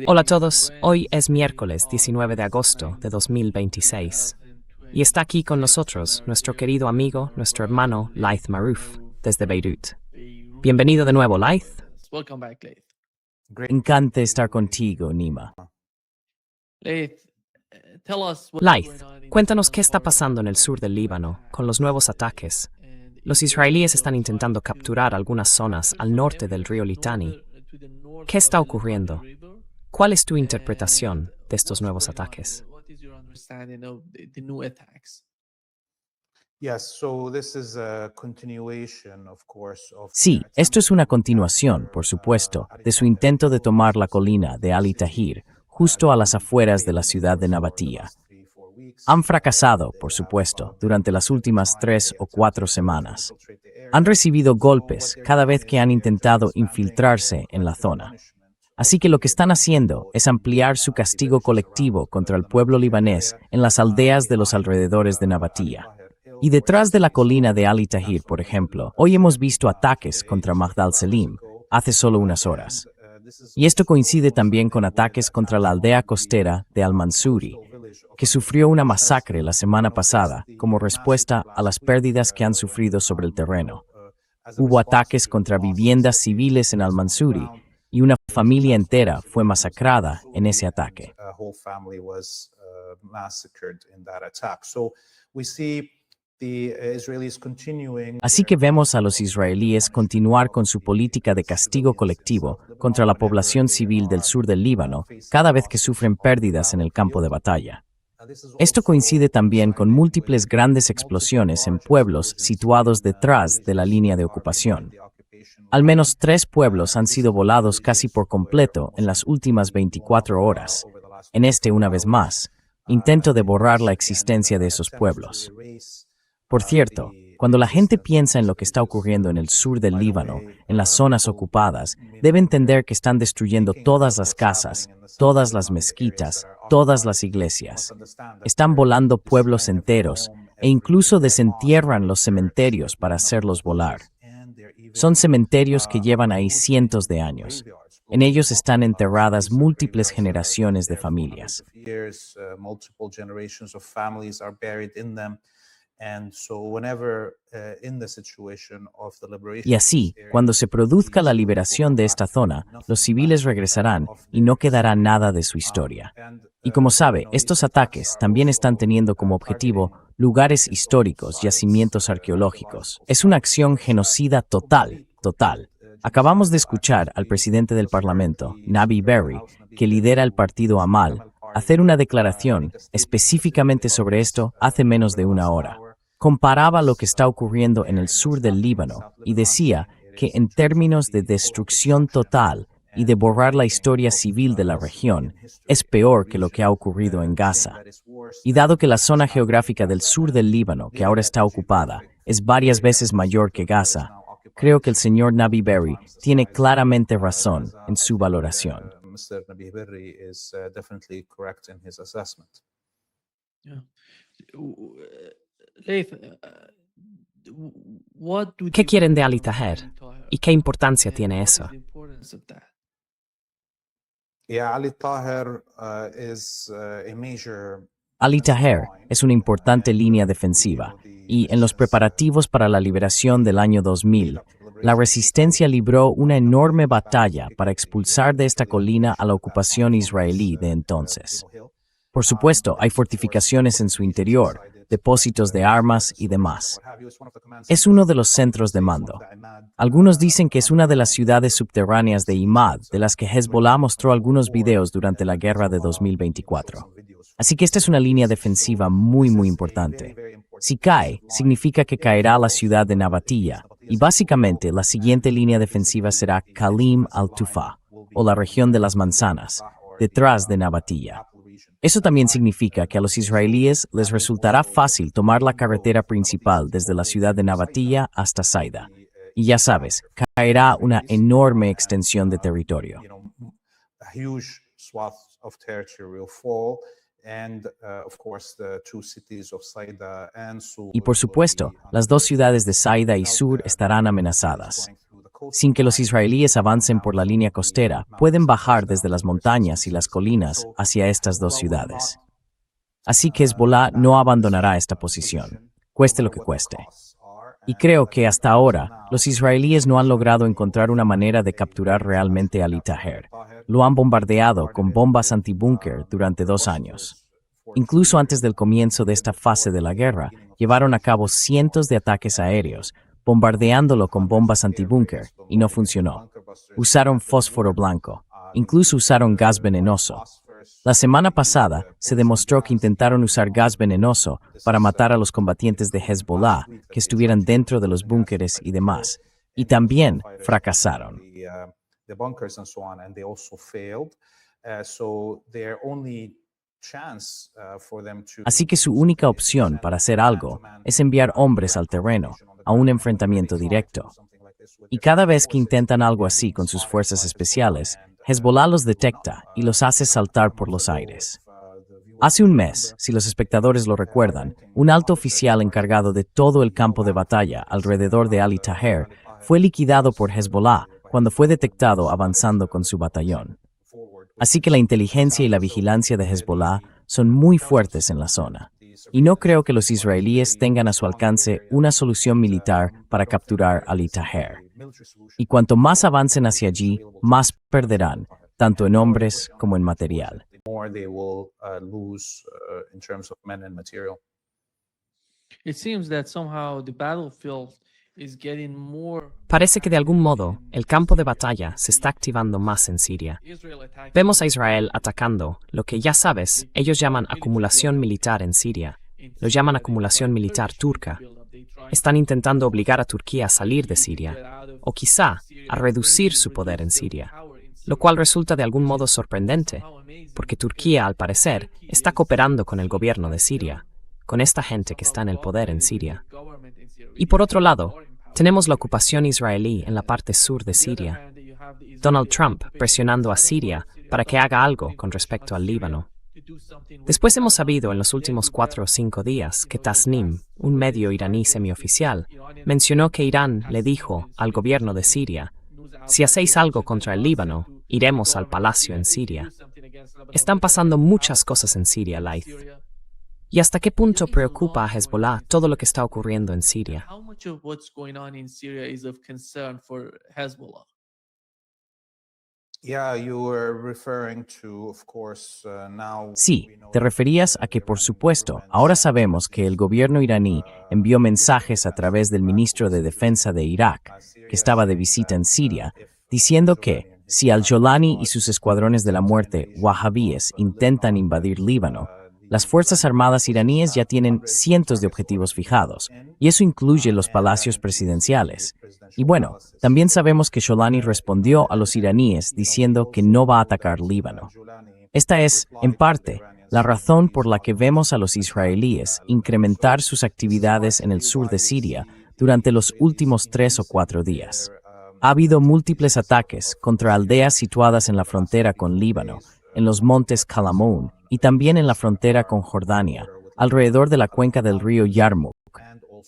Hola a todos, hoy es miércoles 19 de agosto de 2026 y está aquí con nosotros nuestro querido amigo, nuestro hermano Laith Marouf desde Beirut. Bienvenido de nuevo, Laith. Encanta estar contigo, Nima. Laith, cuéntanos qué está pasando en el sur del Líbano con los nuevos ataques. Los israelíes están intentando capturar algunas zonas al norte del río Litani. ¿Qué está ocurriendo? ¿Cuál es tu interpretación de estos nuevos ataques? Sí, esto es una continuación, por supuesto, de su intento de tomar la colina de Ali Tahir, justo a las afueras de la ciudad de Nabatía. Han fracasado, por supuesto, durante las últimas 3 o 4 semanas. Han recibido golpes cada vez que han intentado infiltrarse en la zona. Así que lo que están haciendo es ampliar su castigo colectivo contra el pueblo libanés en las aldeas de los alrededores de Nabatía. Y detrás de la colina de Ali Tahir, por ejemplo, hoy hemos visto ataques contra Magdal Selim, hace solo unas horas. Y esto coincide también con ataques contra la aldea costera de Al-Mansuri, que sufrió una masacre la semana pasada como respuesta a las pérdidas que han sufrido sobre el terreno. Hubo ataques contra viviendas civiles en Al-Mansuri y una familia entera fue masacrada en ese ataque. Así que vemos a los israelíes continuar con su política de castigo colectivo contra la población civil del sur del Líbano cada vez que sufren pérdidas en el campo de batalla. Esto coincide también con múltiples grandes explosiones en pueblos situados detrás de la línea de ocupación. Al menos 3 pueblos han sido volados casi por completo en las últimas 24 horas. En este, una vez más, intento de borrar la existencia de esos pueblos. Por cierto, cuando la gente piensa en lo que está ocurriendo en el sur del Líbano, en las zonas ocupadas, debe entender que están destruyendo todas las casas, todas las mezquitas, todas las iglesias. Están volando pueblos enteros e incluso desentierran los cementerios para hacerlos volar. Son cementerios que llevan ahí cientos de años. En ellos están enterradas múltiples generaciones de familias. Y así, cuando se produzca la liberación de esta zona, los civiles regresarán y no quedará nada de su historia. Y como sabe, estos ataques también están teniendo como objetivo lugares históricos, yacimientos arqueológicos. Es una acción genocida total. Acabamos de escuchar al presidente del Parlamento, Nabi Berri, que lidera el partido Amal, hacer una declaración específicamente sobre esto hace menos de una hora. Comparaba lo que está ocurriendo en el sur del Líbano y decía que en términos de destrucción total y de borrar la historia civil de la región, es peor que lo que ha ocurrido en Gaza. Y dado que la zona geográfica del sur del Líbano, que ahora está ocupada, es varias veces mayor que Gaza, creo que el señor Nabi Berri tiene claramente razón en su valoración. ¿Qué quieren de Ali Tahir? ¿Y qué importancia tiene eso? Ali Tahir es una importante línea defensiva y en los preparativos para la liberación del año 2000, la resistencia libró una enorme batalla para expulsar de esta colina a la ocupación israelí de entonces. Por supuesto, hay fortificaciones en su interior, depósitos de armas y demás. Es uno de los centros de mando. Algunos dicen que es una de las ciudades subterráneas de Imad, de las que Hezbollah mostró algunos videos durante la guerra de 2024. Así que esta es una línea defensiva muy importante. Si cae, significa que caerá la ciudad de Nabatía, y básicamente la siguiente línea defensiva será Kalim al-Tufa, o la región de las manzanas, detrás de Nabatía. Eso también significa que a los israelíes les resultará fácil tomar la carretera principal desde la ciudad de Nabatía hasta Saida. Y ya sabes, caerá una enorme extensión de territorio. Y por supuesto, las 2 ciudades de Saida y Sur estarán amenazadas. Sin que los israelíes avancen por la línea costera, pueden bajar desde las montañas y las colinas hacia estas dos ciudades. Así que Hezbollah no abandonará esta posición, cueste lo que cueste. Y creo que hasta ahora, los israelíes no han logrado encontrar una manera de capturar realmente a Ali Taher. Lo han bombardeado con bombas antibúnker durante 2 años. Incluso antes del comienzo de esta fase de la guerra, llevaron a cabo cientos de ataques aéreos, bombardeándolo con bombas antibúnker, y no funcionó. Usaron fósforo blanco, incluso usaron gas venenoso. La semana pasada se demostró que intentaron usar gas venenoso para matar a los combatientes de Hezbollah que estuvieran dentro de los búnkeres y demás, y también fracasaron. Así que su única opción para hacer algo es enviar hombres al terreno, a un enfrentamiento directo. Y cada vez que intentan algo así con sus fuerzas especiales, Hezbollah los detecta y los hace saltar por los aires. Hace un mes, si los espectadores lo recuerdan, un alto oficial encargado de todo el campo de batalla alrededor de Ali Taher fue liquidado por Hezbollah cuando fue detectado avanzando con su batallón. Así que la inteligencia y la vigilancia de Hezbollah son muy fuertes en la zona. Y no creo que los israelíes tengan a su alcance una solución militar para capturar a Ali Taher. Y cuanto más avancen hacia allí, más perderán, tanto en hombres como en material. Parece que de algún modo el campo de batalla se está activando más en Siria. Vemos a Israel atacando lo que, ya sabes, ellos llaman acumulación militar en Siria. Lo llaman acumulación militar turca. Están intentando obligar a Turquía a salir de Siria, o quizá a reducir su poder en Siria, lo cual resulta de algún modo sorprendente, porque Turquía, al parecer, está cooperando con el gobierno de Siria, con esta gente que está en el poder en Siria. Y por otro lado, tenemos la ocupación israelí en la parte sur de Siria. Donald Trump presionando a Siria para que haga algo con respecto al Líbano. Después hemos sabido en los últimos 4 o 5 días que Tasnim, un medio iraní semioficial, mencionó que Irán le dijo al gobierno de Siria: si hacéis algo contra el Líbano, iremos al palacio en Siria. Están pasando muchas cosas en Siria, Laith. ¿Y hasta qué punto preocupa a Hezbollah todo lo que está ocurriendo en Siria? Sí, te referías a que, por supuesto, ahora sabemos que el gobierno iraní envió mensajes a través del ministro de Defensa de Irak, que estaba de visita en Siria, diciendo que, si al-Jolani y sus escuadrones de la muerte wahhabíes intentan invadir Líbano, las Fuerzas Armadas iraníes ya tienen cientos de objetivos fijados, y eso incluye los palacios presidenciales. Y bueno, también sabemos que Jolani respondió a los iraníes diciendo que no va a atacar Líbano. Esta es, en parte, la razón por la que vemos a los israelíes incrementar sus actividades en el sur de Siria durante los últimos 3 o 4 días. Ha habido múltiples ataques contra aldeas situadas en la frontera con Líbano, en los montes Kalamoun y también en la frontera con Jordania, alrededor de la cuenca del río Yarmouk,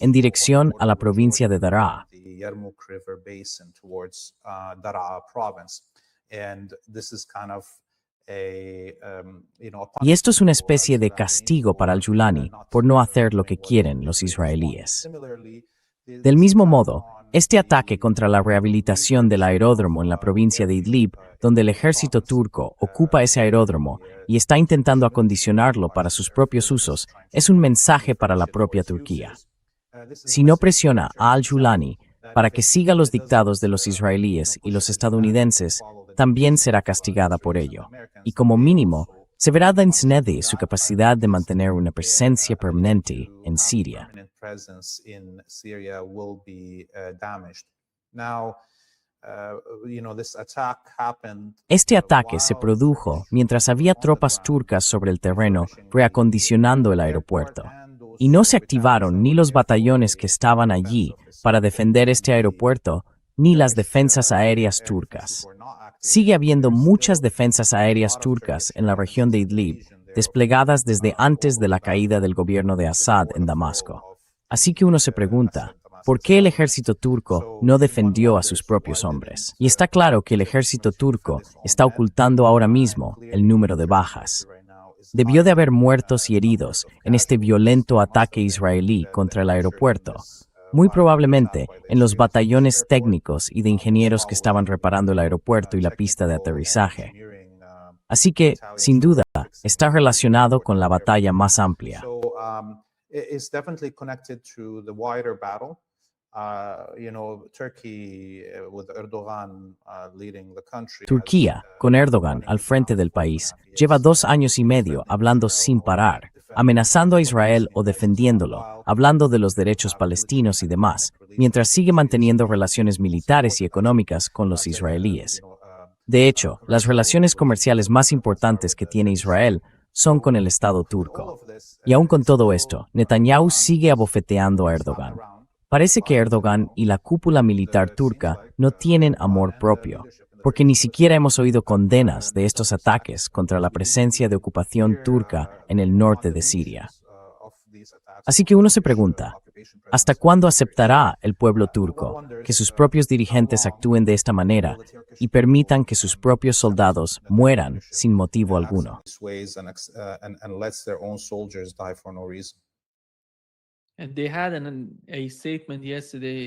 en dirección a la provincia de Daraa. Y esto es una especie de castigo para al-Jolani por no hacer lo que quieren los israelíes. Del mismo modo, este ataque contra la rehabilitación del aeródromo en la provincia de Idlib, donde el ejército turco ocupa ese aeródromo y está intentando acondicionarlo para sus propios usos, es un mensaje para la propia Turquía. Si no presiona a al-Jolani para que siga los dictados de los israelíes y los estadounidenses, también será castigada por ello. Y como mínimo, se verá dañada su capacidad de mantener una presencia permanente en Siria. Este ataque se produjo mientras había tropas turcas sobre el terreno reacondicionando el aeropuerto. Y no se activaron ni los batallones que estaban allí para defender este aeropuerto, ni las defensas aéreas turcas. Sigue habiendo muchas defensas aéreas turcas en la región de Idlib, desplegadas desde antes de la caída del gobierno de Assad en Damasco. Así que uno se pregunta, ¿Por qué el ejército turco no defendió a sus propios hombres? Y está claro que el ejército turco está ocultando ahora mismo el número de bajas. Debió de haber muertos y heridos en este violento ataque israelí contra el aeropuerto, muy probablemente en los batallones técnicos y de ingenieros que estaban reparando el aeropuerto y la pista de aterrizaje. Así que, sin duda, está relacionado con la batalla más amplia. Turquía, con Erdogan al frente del país, lleva 2 años y medio hablando sin parar, amenazando a Israel o defendiéndolo, hablando de los derechos palestinos y demás, mientras sigue manteniendo relaciones militares y económicas con los israelíes. De hecho, las relaciones comerciales más importantes que tiene Israel son con el Estado turco. Y aún con todo esto, Netanyahu sigue abofeteando a Erdogan. Parece que Erdogan y la cúpula militar turca no tienen amor propio, porque ni siquiera hemos oído condenas de estos ataques contra la presencia de ocupación turca en el norte de Siria. Así que uno se pregunta, ¿hasta cuándo aceptará el pueblo turco que sus propios dirigentes actúen de esta manera y permitan que sus propios soldados mueran sin motivo alguno?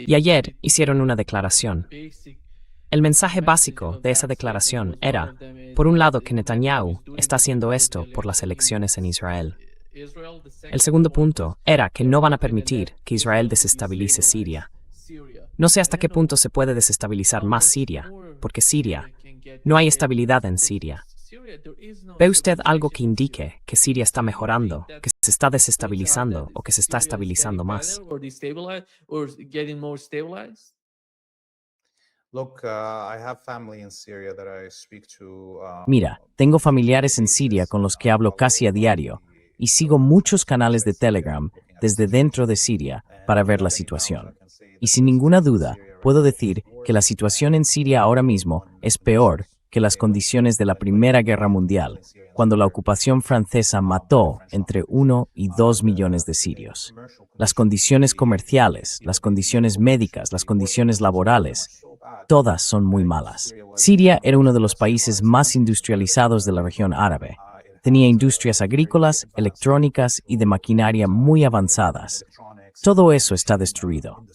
Y ayer hicieron una declaración. El mensaje básico de esa declaración era, por un lado, que Netanyahu está haciendo esto por las elecciones en Israel. El segundo punto era que no van a permitir que Israel desestabilice Siria. No sé hasta qué punto se puede desestabilizar más Siria, porque Siria, no hay estabilidad en Siria. ¿Ve usted algo que indique que Siria está mejorando, que se está desestabilizando o que se está estabilizando más? Mira, tengo familiares en Siria con los que hablo casi a diario y sigo muchos canales de Telegram desde dentro de Siria para ver la situación. Y sin ninguna duda, puedo decir que la situación en Siria ahora mismo es peor que las condiciones de la Primera Guerra Mundial, cuando la ocupación francesa mató entre 1 y 2 millones de sirios. Las condiciones comerciales, las condiciones médicas, las condiciones laborales, todas son muy malas. Siria era uno de los países más industrializados de la región árabe. Tenía industrias agrícolas, electrónicas y de maquinaria muy avanzadas. Todo eso está destruido.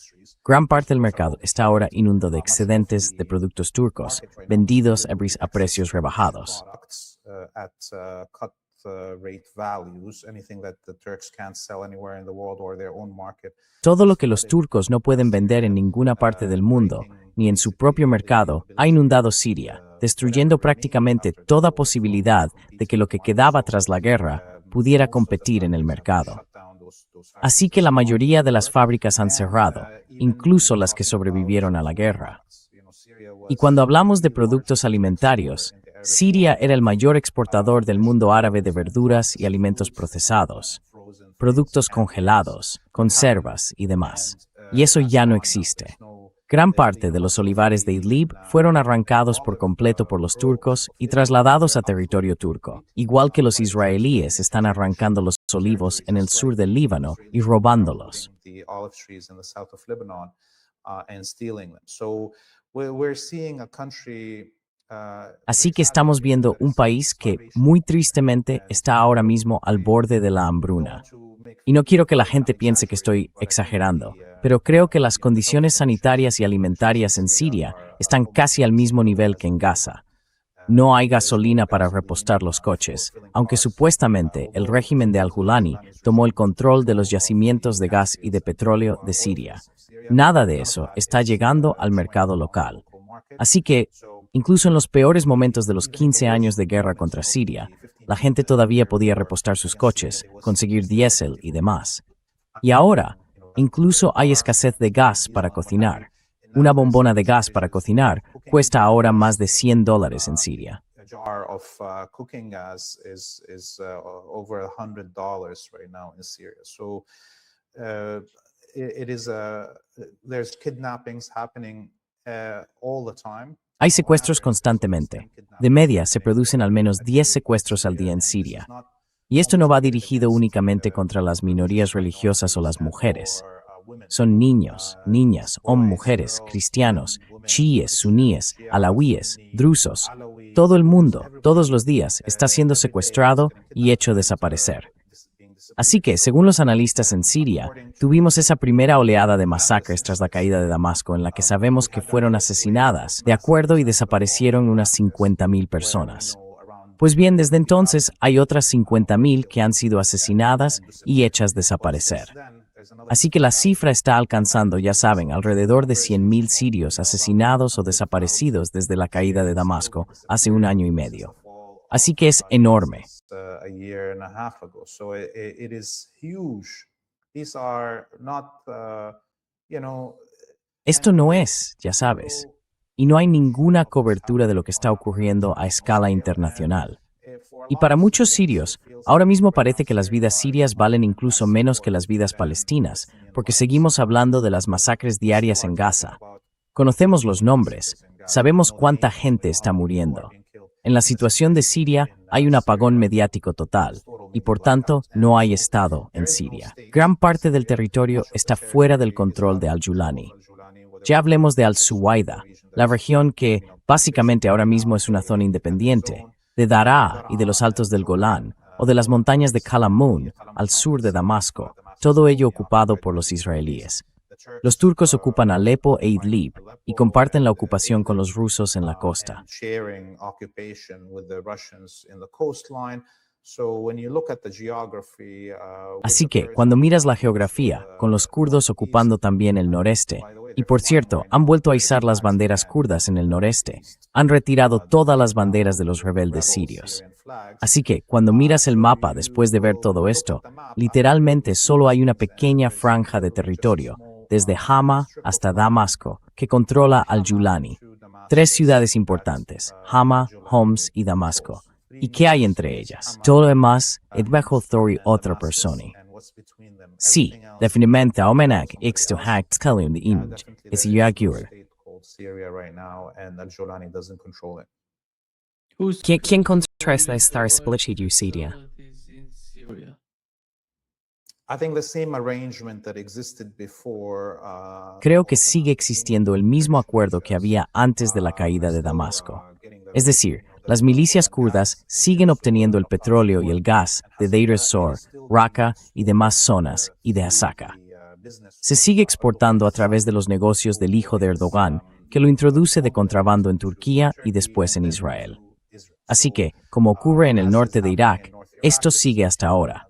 Gran parte del mercado está ahora inundado de excedentes de productos turcos, vendidos a precios rebajados. Todo lo que los turcos no pueden vender en ninguna parte del mundo, ni en su propio mercado, ha inundado Siria, destruyendo prácticamente toda posibilidad de que lo que quedaba tras la guerra pudiera competir en el mercado. Así que la mayoría de las fábricas han cerrado, incluso las que sobrevivieron a la guerra. Y cuando hablamos de productos alimentarios, Siria era el mayor exportador del mundo árabe de verduras y alimentos procesados, productos congelados, conservas y demás. Y eso ya no existe. Gran parte de los olivares de Idlib fueron arrancados por completo por los turcos y trasladados a territorio turco, igual que los israelíes están arrancando los olivos en el sur del Líbano y robándolos. Así que estamos viendo un país que, muy tristemente, está ahora mismo al borde de la hambruna. Y no quiero que la gente piense que estoy exagerando, pero creo que las condiciones sanitarias y alimentarias en Siria están casi al mismo nivel que en Gaza. No hay gasolina para repostar los coches, aunque supuestamente el régimen de al-Julani tomó el control de los yacimientos de gas y de petróleo de Siria. Nada de eso está llegando al mercado local. Así que, incluso en los peores momentos de los 15 años de guerra contra Siria, la gente todavía podía repostar sus coches, conseguir diésel y demás. Y ahora, incluso hay escasez de gas para cocinar. Una bombona de gas para cocinar cuesta ahora más de $100 en Siria. Hay secuestros constantemente. De media, se producen al menos 10 secuestros al día en Siria. Y esto no va dirigido únicamente contra las minorías religiosas o las mujeres. Son niños, niñas, hombres, mujeres, cristianos, chiíes, suníes, alawíes, drusos. Todo el mundo, todos los días, está siendo secuestrado y hecho desaparecer. Así que, según los analistas en Siria, tuvimos esa primera oleada de masacres tras la caída de Damasco en la que sabemos que fueron asesinadas de acuerdo y desaparecieron unas 50.000 personas. Pues bien, desde entonces hay otras 50.000 que han sido asesinadas y hechas desaparecer. Así que la cifra está alcanzando, ya saben, alrededor de 100.000 sirios asesinados o desaparecidos desde la caída de Damasco hace un año y medio. Así que es enorme. Esto no es, ya sabes, y no hay ninguna cobertura de lo que está ocurriendo a escala internacional. Y para muchos sirios, ahora mismo parece que las vidas sirias valen incluso menos que las vidas palestinas, porque seguimos hablando de las masacres diarias en Gaza. Conocemos los nombres, sabemos cuánta gente está muriendo. En la situación de Siria hay un apagón mediático total, y por tanto no hay Estado en Siria. Gran parte del territorio está fuera del control de al-Julani. Ya hablemos de al-Suwaida, la región que básicamente ahora mismo es una zona independiente, de Daraa y de los altos del Golán, o de las montañas de Kalamun, al sur de Damasco, todo ello ocupado por los israelíes. Los turcos ocupan Alepo e Idlib y comparten la ocupación con los rusos en la costa. Así que, cuando miras la geografía, con los kurdos ocupando también el noreste, y por cierto, han vuelto a izar las banderas kurdas en el noreste, han retirado todas las banderas de los rebeldes sirios. Así que, cuando miras el mapa después de ver todo esto, literalmente solo hay una pequeña franja de territorio, desde Hama hasta Damasco, que controla al-Julani. 3 ciudades importantes, Hama, Homs y Damasco. ¿Y qué hay entre ellas? Todo lo demás es bajo authority otra persona. Sí, definitivamente aumenak exto hackt kalum de image, es yagur. ¿Quién contrasta esta responsabilidad Siria? Creo que sigue existiendo el mismo acuerdo que había antes de la caída de Damasco. Es decir, las milicias kurdas siguen obteniendo el petróleo y el gas de Deir ez-Zor, Raqqa y demás zonas, y de Hasaka. Se sigue exportando a través de los negocios del hijo de Erdogan, que lo introduce de contrabando en Turquía y después en Israel. Así que, como ocurre en el norte de Irak, esto sigue hasta ahora.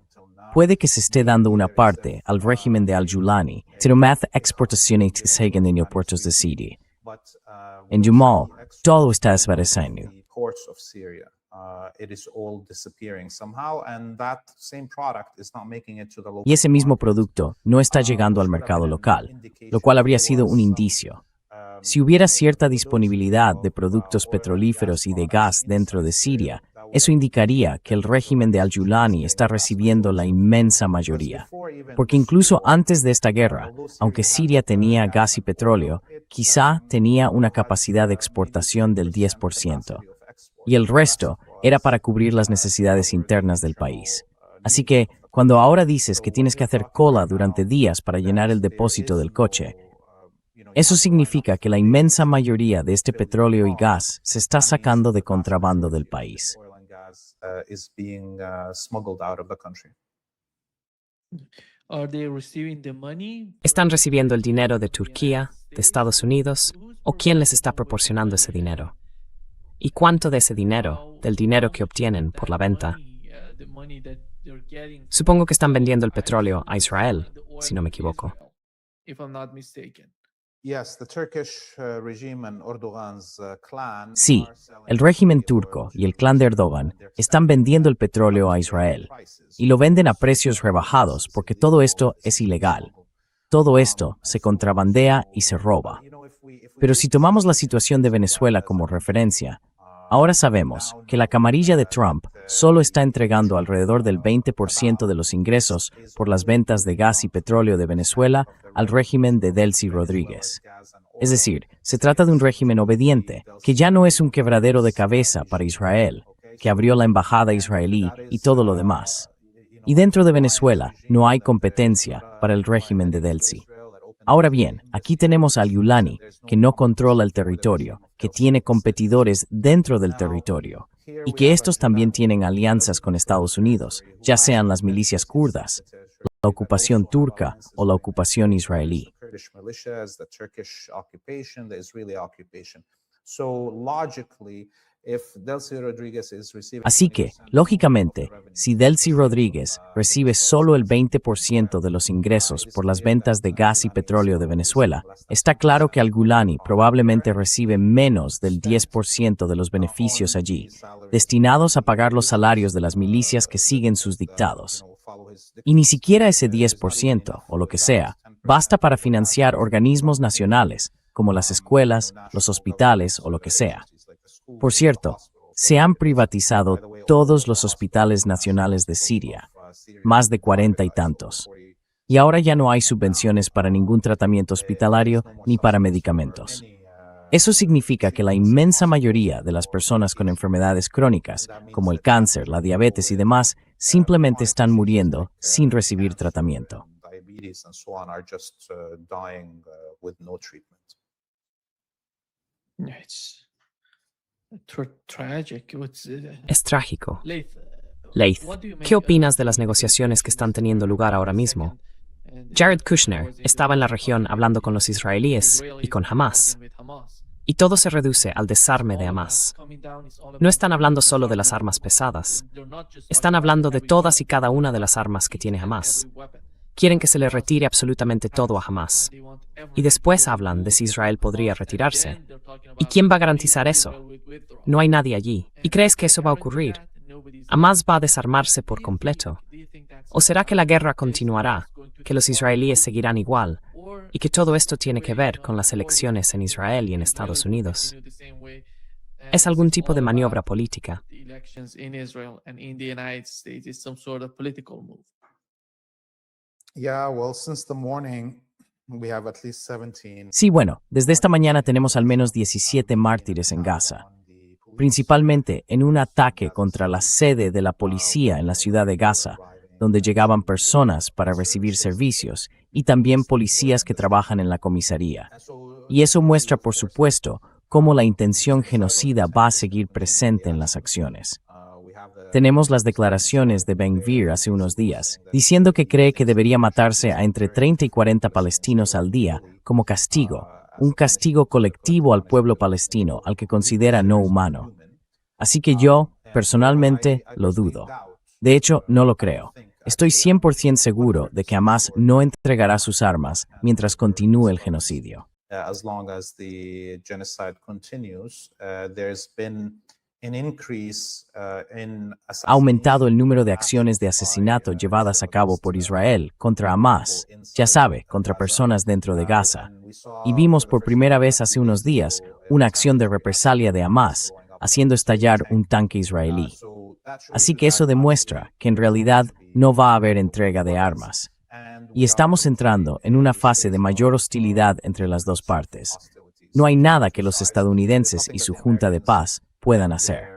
Puede que se esté dando una parte al régimen de al-Julani, pero más exportaciones que siguen en los puertos de Siria. En Jumal, todo está desapareciendo. Y ese mismo producto no está llegando al mercado local, lo cual habría sido un indicio. Si hubiera cierta disponibilidad de productos petrolíferos y de gas dentro de Siria, eso indicaría que el régimen de al-Julani está recibiendo la inmensa mayoría. Porque incluso antes de esta guerra, aunque Siria tenía gas y petróleo, quizá tenía una capacidad de exportación del 10%. Y el resto era para cubrir las necesidades internas del país. Así que, cuando ahora dices que tienes que hacer cola durante días para llenar el depósito del coche, eso significa que la inmensa mayoría de este petróleo y gas se está sacando de contrabando del país. ¿Están recibiendo el dinero de Turquía, de Estados Unidos, o quién les está proporcionando ese dinero? ¿Y cuánto de ese dinero, del dinero que obtienen por la venta? Supongo que están vendiendo el petróleo a Israel, si no me equivoco. Sí, el régimen turco y el clan de Erdogan están vendiendo el petróleo a Israel, y lo venden a precios rebajados porque todo esto es ilegal. Todo esto se contrabandea y se roba. Pero si tomamos la situación de Venezuela como referencia, ahora sabemos que la camarilla de Trump solo está entregando alrededor del 20% de los ingresos por las ventas de gas y petróleo de Venezuela al régimen de Delcy Rodríguez. Es decir, se trata de un régimen obediente, que ya no es un quebradero de cabeza para Israel, que abrió la embajada israelí y todo lo demás. Y dentro de Venezuela no hay competencia para el régimen de Delcy. Ahora bien, aquí tenemos al Yulani, que no controla el territorio, que tiene competidores dentro del territorio, y que estos también tienen alianzas con Estados Unidos, ya sean las milicias kurdas, la ocupación turca o la ocupación israelí. Así que, lógicamente, si Delcy Rodríguez recibe solo el 20% de los ingresos por las ventas de gas y petróleo de Venezuela, está claro que Al-Gulani probablemente recibe menos del 10% de los beneficios allí, destinados a pagar los salarios de las milicias que siguen sus dictados. Y ni siquiera ese 10%, o lo que sea, basta para financiar organismos nacionales, como las escuelas, los hospitales o lo que sea. Por cierto, se han privatizado todos los hospitales nacionales de Siria, más de 40 y tantos. Y ahora ya no hay subvenciones para ningún tratamiento hospitalario ni para medicamentos. Eso significa que la inmensa mayoría de las personas con enfermedades crónicas, como el cáncer, la diabetes y demás, simplemente están muriendo sin recibir tratamiento. Es trágico. Leith, ¿qué opinas de las negociaciones que están teniendo lugar ahora mismo? Jared Kushner estaba en la región hablando con los israelíes y con Hamas. Y todo se reduce al desarme de Hamas. No están hablando solo de las armas pesadas. Están hablando de todas y cada una de las armas que tiene Hamas. Quieren que se le retire absolutamente todo a Hamas. Y después hablan de si Israel podría retirarse. ¿Y quién va a garantizar eso? No hay nadie allí. ¿Y crees que eso va a ocurrir? ¿Hamas va a desarmarse por completo? ¿O será que la guerra continuará, que los israelíes seguirán igual, y que todo esto tiene que ver con las elecciones en Israel y en Estados Unidos? ¿Es algún tipo de maniobra política? Sí, bueno, desde esta mañana tenemos al menos 17 mártires en Gaza, principalmente en un ataque contra la sede de la policía en la ciudad de Gaza, donde llegaban personas para recibir servicios y también policías que trabajan en la comisaría. Y eso muestra, por supuesto, cómo la intención genocida va a seguir presente en las acciones. Tenemos las declaraciones de Ben-Gvir hace unos días, diciendo que cree que debería matarse a entre 30 y 40 palestinos al día como castigo, un castigo colectivo al pueblo palestino al que considera no humano. Así que yo, personalmente, lo dudo. De hecho, no lo creo. Estoy 100% seguro de que Hamas no entregará sus armas mientras continúe el genocidio. Ha aumentado el número de acciones de asesinato llevadas a cabo por Israel contra Hamas, ya sabe, contra personas dentro de Gaza. Y vimos por primera vez hace unos días una acción de represalia de Hamas, haciendo estallar un tanque israelí. Así que eso demuestra que en realidad no va a haber entrega de armas. Y estamos entrando en una fase de mayor hostilidad entre las dos partes. No hay nada que los estadounidenses y su Junta de Paz puedan hacer.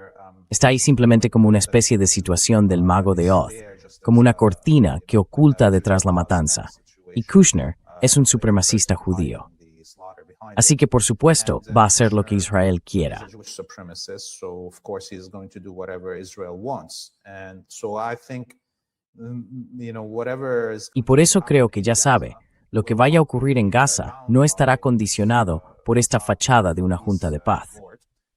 Está ahí simplemente como una especie de situación del mago de Oz, como una cortina que oculta detrás la matanza. Y Kushner es un supremacista judío. Así que, por supuesto, va a hacer lo que Israel quiera. Y por eso creo que ya sabe, lo que vaya a ocurrir en Gaza no estará condicionado por esta fachada de una junta de paz.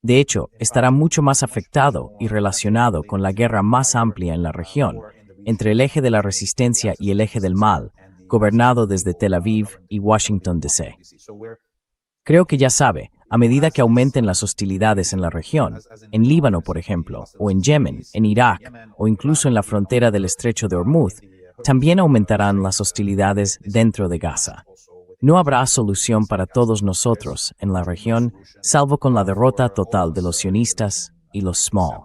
De hecho, estará mucho más afectado y relacionado con la guerra más amplia en la región, entre el eje de la resistencia y el eje del mal, gobernado desde Tel Aviv y Washington, D.C. Creo que ya sabe, a medida que aumenten las hostilidades en la región, en Líbano, por ejemplo, o en Yemen, en Irak, o incluso en la frontera del Estrecho de Hormuz, también aumentarán las hostilidades dentro de Gaza. No habrá solución para todos nosotros en la región, salvo con la derrota total de los sionistas y los small.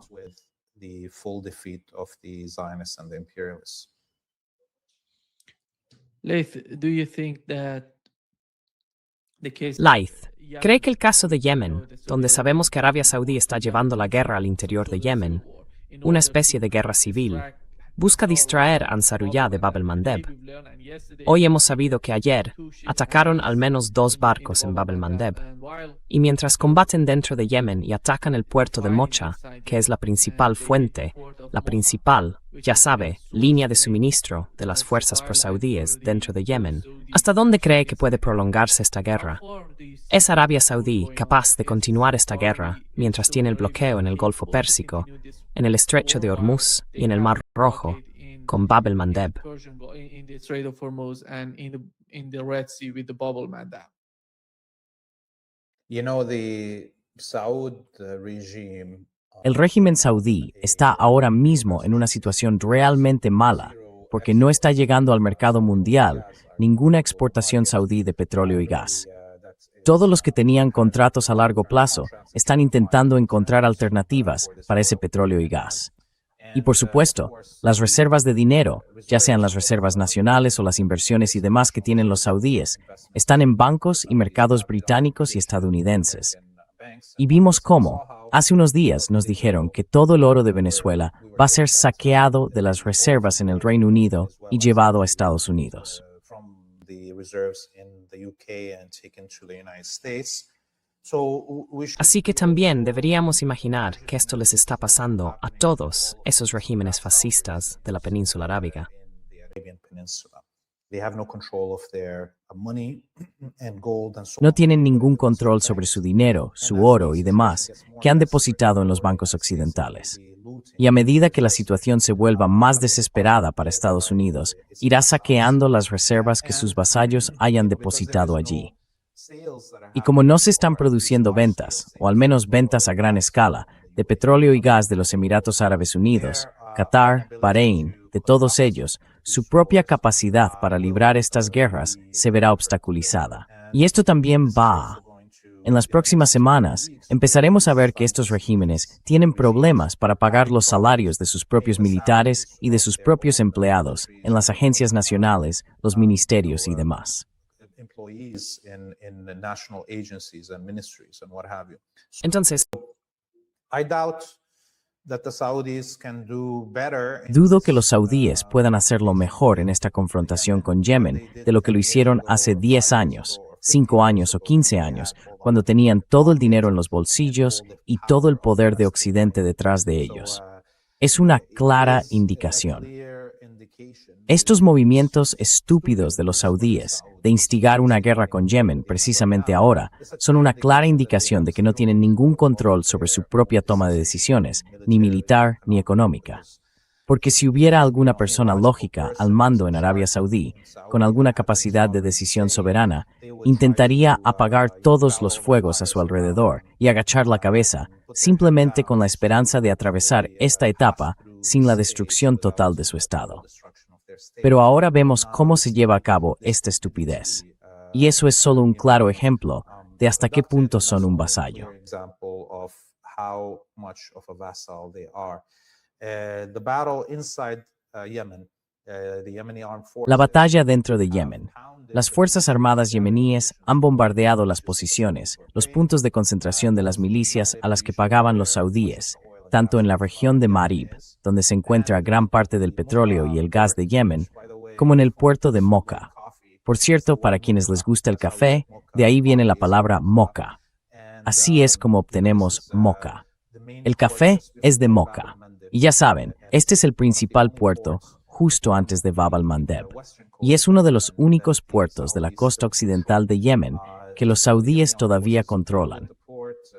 Laith, ¿cree que el caso de Yemen, donde sabemos que Arabia Saudí está llevando la guerra al interior de Yemen, una especie de guerra civil, busca distraer a Ansarullah de Bab el-Mandeb. Hoy hemos sabido que ayer atacaron al menos 2 barcos en Bab el-Mandeb. Y mientras combaten dentro de Yemen y atacan el puerto de Mocha, que es la principal fuente, la principal, ya sabe, línea de suministro de las fuerzas prosaudíes dentro de Yemen, ¿hasta dónde cree que puede prolongarse esta guerra? ¿Es Arabia Saudí capaz de continuar esta guerra mientras tiene el bloqueo en el Golfo Pérsico, en el Estrecho de Hormuz y en el Mar Rojo, con Bab el-Mandeb? El régimen saudí está ahora mismo en una situación realmente mala porque no está llegando al mercado mundial ninguna exportación saudí de petróleo y gas. Todos los que tenían contratos a largo plazo están intentando encontrar alternativas para ese petróleo y gas. Y por supuesto, las reservas de dinero, ya sean las reservas nacionales o las inversiones y demás que tienen los saudíes, están en bancos y mercados británicos y estadounidenses. Y vimos cómo, hace unos días nos dijeron que todo el oro de Venezuela va a ser saqueado de las reservas en el Reino Unido y llevado a Estados Unidos. Así que también deberíamos imaginar que esto les está pasando a todos esos regímenes fascistas de la península arábiga. No tienen ningún control sobre su dinero, su oro y demás que han depositado en los bancos occidentales. Y a medida que la situación se vuelva más desesperada para Estados Unidos, irá saqueando las reservas que sus vasallos hayan depositado allí. Y como no se están produciendo ventas, o al menos ventas a gran escala, de petróleo y gas de los Emiratos Árabes Unidos, Qatar, Bahrein, de todos ellos, su propia capacidad para librar estas guerras se verá obstaculizada. Y esto también va. En las próximas semanas, empezaremos a ver que estos regímenes tienen problemas para pagar los salarios de sus propios militares y de sus propios empleados en las agencias nacionales, los ministerios y demás. Entonces, dudo que los saudíes puedan hacerlo mejor en esta confrontación con Yemen de lo que lo hicieron hace 10 años, 5 años o 15 años, cuando tenían todo el dinero en los bolsillos y todo el poder de Occidente detrás de ellos. Es una clara indicación. Estos movimientos estúpidos de los saudíes de instigar una guerra con Yemen precisamente ahora son una clara indicación de que no tienen ningún control sobre su propia toma de decisiones, ni militar ni económica. Porque si hubiera alguna persona lógica al mando en Arabia Saudí, con alguna capacidad de decisión soberana, intentaría apagar todos los fuegos a su alrededor y agachar la cabeza, simplemente con la esperanza de atravesar esta etapa sin la destrucción total de su Estado. Pero ahora vemos cómo se lleva a cabo esta estupidez. Y eso es solo un claro ejemplo de hasta qué punto son un vasallo. La batalla dentro de Yemen. Las Fuerzas Armadas yemeníes han bombardeado las posiciones, los puntos de concentración de las milicias a las que pagaban los saudíes, tanto en la región de Marib, donde se encuentra gran parte del petróleo y el gas de Yemen, como en el puerto de Mocha. Por cierto, para quienes les gusta el café, de ahí viene la palabra mocha. Así es como obtenemos mocha. El café es de Mocha. Y ya saben, este es el principal puerto justo antes de Bab el-Mandeb. Y es uno de los únicos puertos de la costa occidental de Yemen que los saudíes todavía controlan.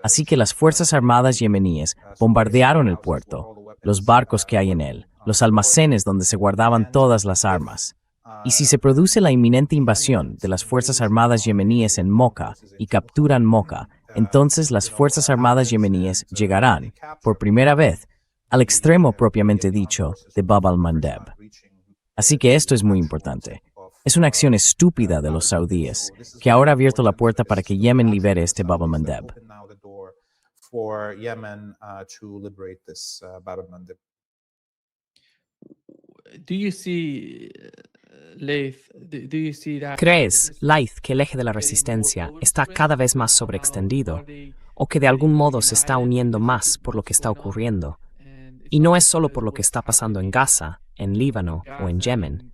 Así que las Fuerzas Armadas yemeníes bombardearon el puerto, los barcos que hay en él, los almacenes donde se guardaban todas las armas. Y si se produce la inminente invasión de las Fuerzas Armadas yemeníes en Mocha y capturan Mocha, entonces las Fuerzas Armadas yemeníes llegarán, por primera vez, al extremo propiamente dicho de Bab el-Mandeb. Así que esto es muy importante. Es una acción estúpida de los saudíes, que ahora ha abierto la puerta para que Yemen libere este Bab el-Mandeb. ¿Crees, Laith, que el eje de la resistencia está cada vez más sobreextendido, o que de algún modo se está uniendo más por lo que está ocurriendo? Y no es solo por lo que está pasando en Gaza, en Líbano o en Yemen,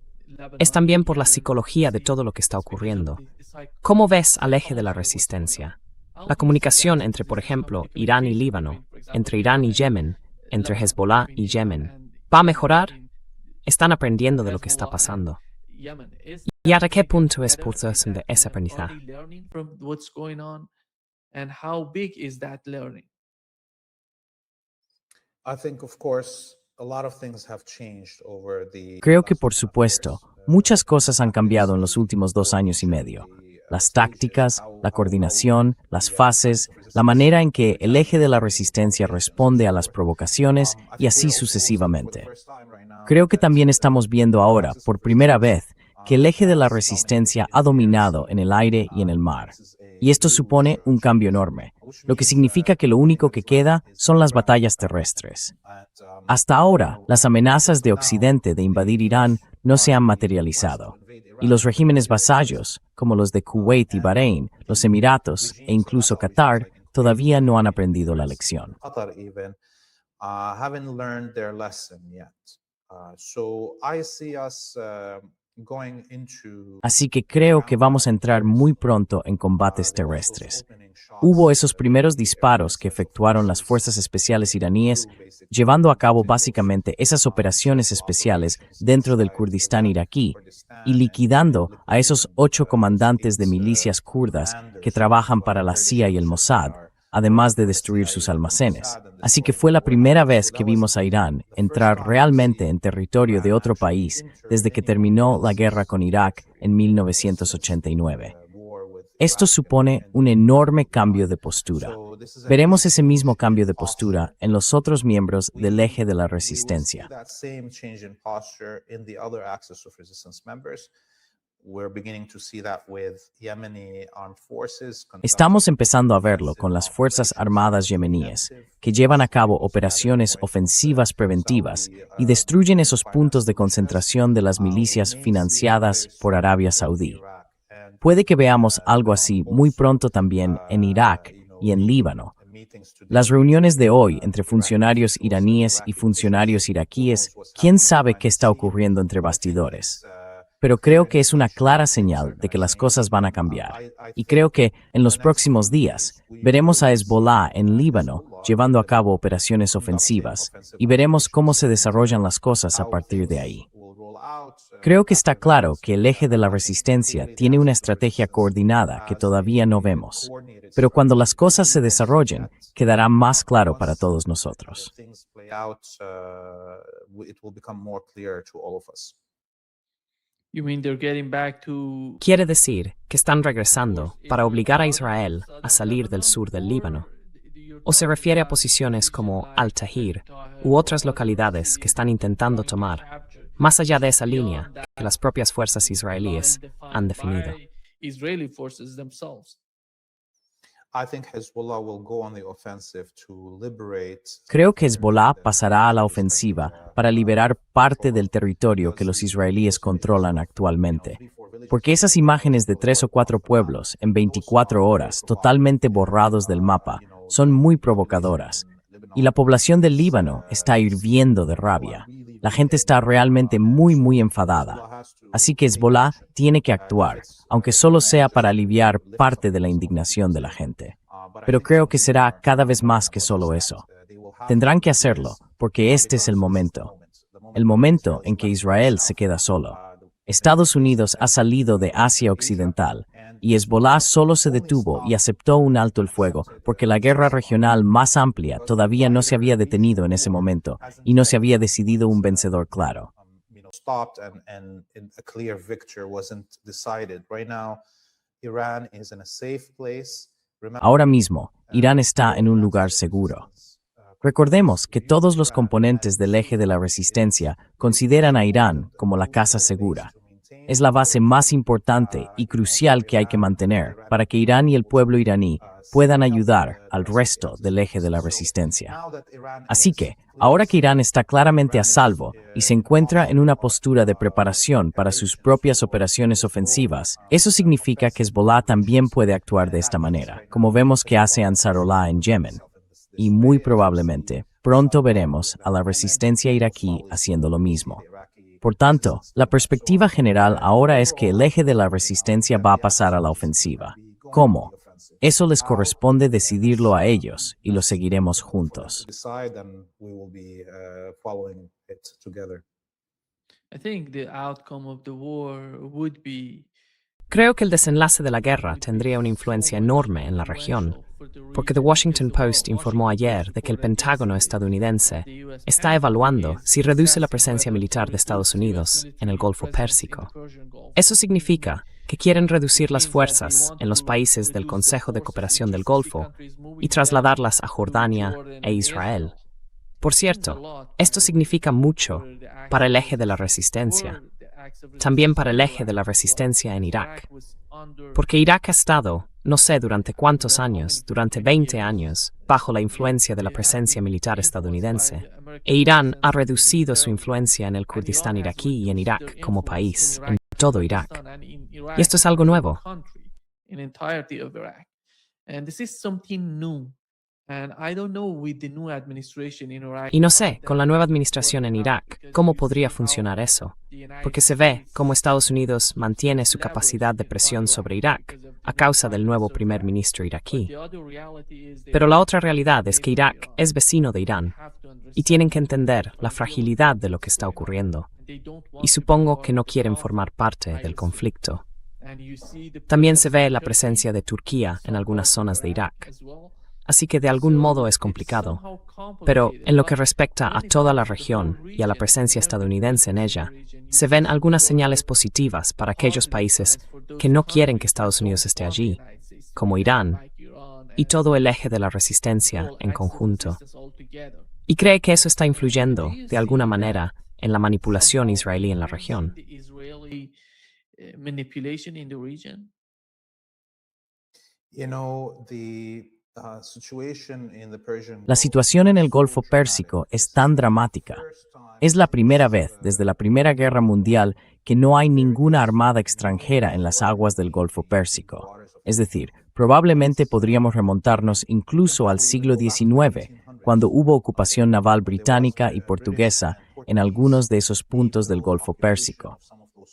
es también por la psicología de todo lo que está ocurriendo. ¿Cómo ves al eje de la resistencia? La comunicación entre, por ejemplo, Irán y Líbano, entre Irán y Yemen, entre Hezbollah y Yemen, ¿va a mejorar? Están aprendiendo de lo que está pasando. ¿Y hasta qué punto es proceso de ese aprendizaje? Creo que, por supuesto, muchas cosas han cambiado en los últimos 2 años y medio. Las tácticas, la coordinación, las fases, la manera en que el eje de la resistencia responde a las provocaciones y así sucesivamente. Creo que también estamos viendo ahora, por primera vez, que el eje de la resistencia ha dominado en el aire y en el mar. Y esto supone un cambio enorme, lo que significa que lo único que queda son las batallas terrestres. Hasta ahora, las amenazas de Occidente de invadir Irán no se han materializado, y los regímenes vasallos, como los de Kuwait y Bahrein, los Emiratos e incluso Qatar, todavía no han aprendido la lección. Así que creo que vamos a entrar muy pronto en combates terrestres. Hubo esos primeros disparos que efectuaron las fuerzas especiales iraníes, llevando a cabo básicamente esas operaciones especiales dentro del Kurdistán iraquí y liquidando a esos 8 comandantes de milicias kurdas que trabajan para la CIA y el Mossad, además de destruir sus almacenes. Así que fue la primera vez que vimos a Irán entrar realmente en territorio de otro país desde que terminó la guerra con Irak en 1989. Esto supone un enorme cambio de postura. Veremos ese mismo cambio de postura en los otros miembros del eje de la resistencia. Estamos empezando a verlo con las Fuerzas Armadas yemeníes, que llevan a cabo operaciones ofensivas preventivas y destruyen esos puntos de concentración de las milicias financiadas por Arabia Saudí. Puede que veamos algo así muy pronto también en Irak y en Líbano. Las reuniones de hoy entre funcionarios iraníes y funcionarios iraquíes, quién sabe qué está ocurriendo entre bastidores. Pero creo que es una clara señal de que las cosas van a cambiar. Y creo que en los próximos días veremos a Hezbollah en Líbano llevando a cabo operaciones ofensivas y veremos cómo se desarrollan las cosas a partir de ahí. Creo que está claro que el eje de la resistencia tiene una estrategia coordinada que todavía no vemos. Pero cuando las cosas se desarrollen, quedará más claro para todos nosotros. Quiere decir que están regresando para obligar a Israel a salir del sur del Líbano. ¿O se refiere a posiciones como Al-Tahrir u otras localidades que están intentando tomar, más allá de esa línea que las propias fuerzas israelíes han definido? Creo que Hezbollah pasará a la ofensiva para liberar parte del territorio que los israelíes controlan actualmente. Porque esas imágenes de 3 o 4 pueblos en 24 horas totalmente borrados del mapa son muy provocadoras. Y la población del Líbano está hirviendo de rabia. La gente está realmente muy enfadada. Así que Hezbollah tiene que actuar, aunque solo sea para aliviar parte de la indignación de la gente. Pero creo que será cada vez más que solo eso. Tendrán que hacerlo, porque este es el momento en que Israel se queda solo. Estados Unidos ha salido de Asia Occidental, y Hezbollah solo se detuvo y aceptó un alto el fuego porque la guerra regional más amplia todavía no se había detenido en ese momento y no se había decidido un vencedor claro. Ahora mismo, Irán está en un lugar seguro. Recordemos que todos los componentes del eje de la resistencia consideran a Irán como la casa segura. Es la base más importante y crucial que hay que mantener para que Irán y el pueblo iraní puedan ayudar al resto del eje de la resistencia. Así que, ahora que Irán está claramente a salvo y se encuentra en una postura de preparación para sus propias operaciones ofensivas, eso significa que Hezbollah también puede actuar de esta manera, como vemos que hace Ansarullah en Yemen. Y muy probablemente, pronto veremos a la resistencia iraquí haciendo lo mismo. Por tanto, la perspectiva general ahora es que el eje de la resistencia va a pasar a la ofensiva. ¿Cómo? Eso les corresponde decidirlo a ellos y lo seguiremos juntos. I think the outcome of the war would be Creo que el desenlace de la guerra tendría una influencia enorme en la región, porque The Washington Post informó ayer de que el Pentágono estadounidense está evaluando si reduce la presencia militar de Estados Unidos en el Golfo Pérsico. Eso significa que quieren reducir las fuerzas en los países del Consejo de Cooperación del Golfo y trasladarlas a Jordania e Israel. Por cierto, esto significa mucho para el eje de la resistencia, también para el eje de la resistencia en Irak, porque Irak ha estado, no sé durante cuántos años, durante 20 años, bajo la influencia de la presencia militar estadounidense, e Irán ha reducido su influencia en el Kurdistán iraquí y en Irak como país, en todo Irak. Y esto es algo nuevo. Y no sé, con la nueva administración en Irak, cómo podría funcionar eso, porque se ve cómo Estados Unidos mantiene su capacidad de presión sobre Irak a causa del nuevo primer ministro iraquí. Pero la otra realidad es que Irak es vecino de Irán y tienen que entender la fragilidad de lo que está ocurriendo, y supongo que no quieren formar parte del conflicto. También se ve la presencia de Turquía en algunas zonas de Irak. Así que de algún modo es complicado. Pero en lo que respecta a toda la región y a la presencia estadounidense en ella, se ven algunas señales positivas para aquellos países que no quieren que Estados Unidos esté allí, como Irán, y todo el eje de la resistencia en conjunto. Y cree que eso está influyendo, de alguna manera, en la manipulación israelí en la región. La situación en el Golfo Pérsico es tan dramática. Es la primera vez desde la Primera Guerra Mundial que no hay ninguna armada extranjera en las aguas del Golfo Pérsico. Es decir, probablemente podríamos remontarnos incluso al siglo XIX, cuando hubo ocupación naval británica y portuguesa en algunos de esos puntos del Golfo Pérsico.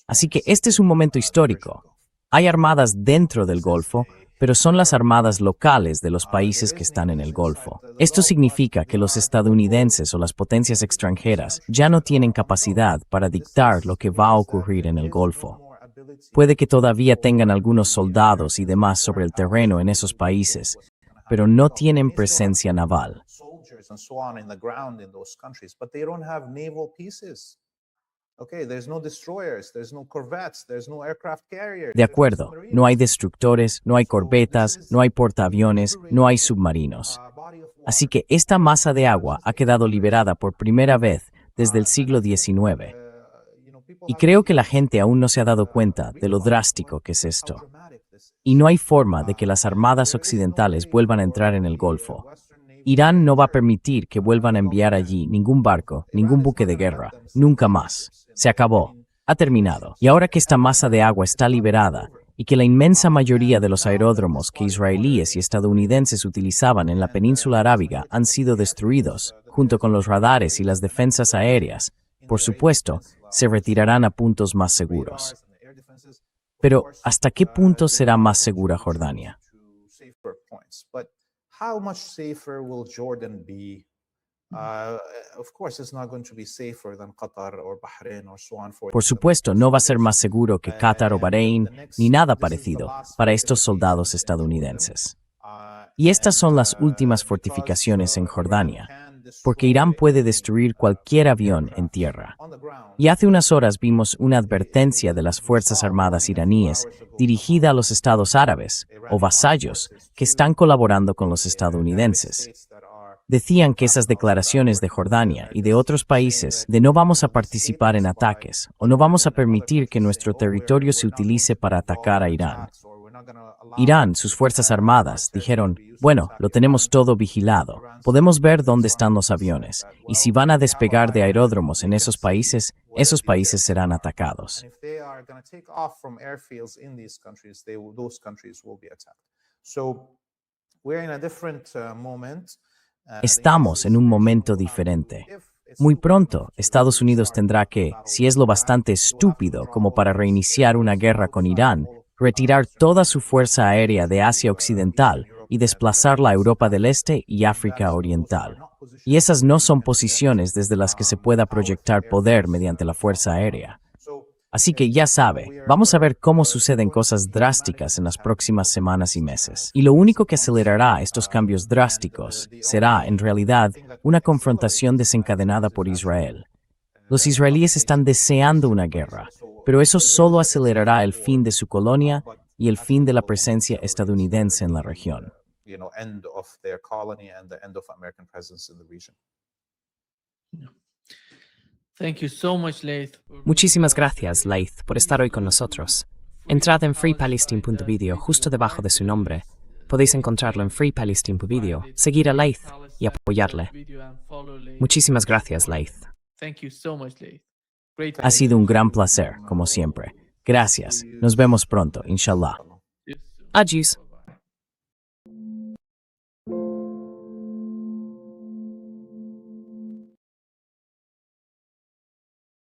Así que este es un momento histórico. Hay armadas dentro del Golfo, pero son las armadas locales de los países que están en el Golfo. Esto significa que los estadounidenses o las potencias extranjeras ya no tienen capacidad para dictar lo que va a ocurrir en el Golfo. Puede que todavía tengan algunos soldados y demás sobre el terreno en esos países, pero no tienen presencia naval. De acuerdo, no hay destructores, no hay corbetas, no hay portaaviones, no hay submarinos. Así que esta masa de agua ha quedado liberada por primera vez desde el siglo XIX. Y creo que la gente aún no se ha dado cuenta de lo drástico que es esto. Y no hay forma de que las armadas occidentales vuelvan a entrar en el Golfo. Irán no va a permitir que vuelvan a enviar allí ningún barco, ningún buque de guerra, nunca más. Se acabó. Ha terminado. Y ahora que esta masa de agua está liberada y que la inmensa mayoría de los aeródromos que israelíes y estadounidenses utilizaban en la península arábiga han sido destruidos, junto con los radares y las defensas aéreas, por supuesto, se retirarán a puntos más seguros. Pero, ¿hasta qué punto será más segura Jordania? Por supuesto, no va a ser más seguro que Qatar o Bahrein, ni nada parecido, para estos soldados estadounidenses. Y estas son las últimas fortificaciones en Jordania, porque Irán puede destruir cualquier avión en tierra. Y hace unas horas vimos una advertencia de las Fuerzas Armadas iraníes dirigida a los estados árabes, o vasallos, que están colaborando con los estadounidenses. Decían que esas declaraciones de Jordania y de otros países de no vamos a participar en ataques o no vamos a permitir que nuestro territorio se utilice para atacar a Irán. Irán, sus fuerzas armadas, dijeron, bueno, lo tenemos todo vigilado, podemos ver dónde están los aviones, y si van a despegar de aeródromos en esos países serán atacados. Estamos en un momento diferente. Muy pronto, Estados Unidos tendrá que, si es lo bastante estúpido como para reiniciar una guerra con Irán, retirar toda su fuerza aérea de Asia Occidental y desplazarla a Europa del Este y África Oriental. Y esas no son posiciones desde las que se pueda proyectar poder mediante la fuerza aérea. Así que ya sabe, vamos a ver cómo suceden cosas drásticas en las próximas semanas y meses. Y lo único que acelerará estos cambios drásticos será, en realidad, una confrontación desencadenada por Israel. Los israelíes están deseando una guerra, pero eso solo acelerará el fin de su colonia y el fin de la presencia estadounidense en la región. Thank you so much, Laith. Muchísimas gracias, Laith, por estar hoy con nosotros. Entrad en freepalestine.video justo debajo de su nombre. Podéis encontrarlo en freepalestine.video, seguir a Laith y apoyarle. Muchísimas gracias, Laith. Thank you so much, Laith. Great. Ha sido un gran placer, como siempre. Gracias. Nos vemos pronto, inshallah. Adiós.